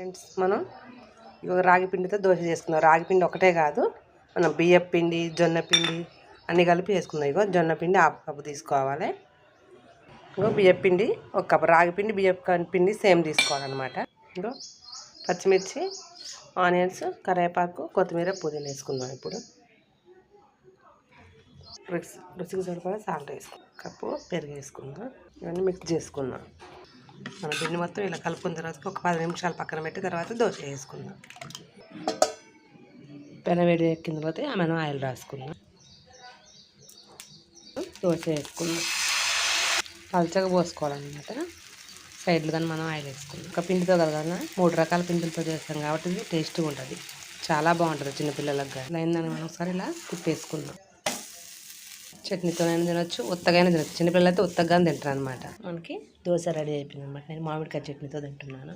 Friends, మనం రాగి పిండితో దోశ చేసుకుందాం. రాగి పిండి ఒకటే కాదు, మనం బియ్యం పిండి, జొన్న పిండి అన్నీ కలిపి వేసుకుందాం. ఇగో జొన్న పిండి హాఫ్ కప్పు తీసుకోవాలి. ఇంకో బియ్యం పిండి ఒక కప్పు, రాగి పిండి బియ్యం పిండి సేమ్ తీసుకోవాలన్నమాట. ఇంకో పచ్చిమిర్చి, ఆనియన్స్, కరివేపాకు, కొత్తిమీర, పుదీనా వేసుకుందాం. ఇప్పుడు రుచికి సరిపడా సాల్ట్ వేసుకుందాం. కప్పు పెరుగు వేసుకుందాం. ఇవన్నీ మిక్స్ చేసుకుందాం. మన పిండి మొత్తం ఇలా కలుపుకున్న తర్వాత ఒక 10 నిమిషాలు పక్కన పెట్టి తర్వాత దోశ వేసుకుందాం. పెన వేడి ఎక్కిన తర్వాత మనం ఆయిల్ రాసుకుందాం. దోశ వేసుకుందాం. పలచగా పోసుకోవాలన్నమాట. సైడ్లు కానీ మనం ఆయిల్ వేసుకుందాం. ఒక పిండితో కలగాలి, 3 రకాల పిండిలతో చేస్తాం కాబట్టి ఇది టేస్ట్గా ఉంటుంది, చాలా బాగుంటుంది చిన్నపిల్లలకు. కానీ అయిందని మనం ఒకసారి ఇలా కుట్టేసుకుందాం. చట్నీతోనైనా తినొచ్చు, ఉత్తగానే తినొచ్చు. చిన్నపిల్లలు అయితే ఉత్తగానే తింటారు అనమాట. మనకి దోశ రెడీ అయిపోయింది అనమాట. నేను మామిడికాయ చట్నీతో తింటున్నాను.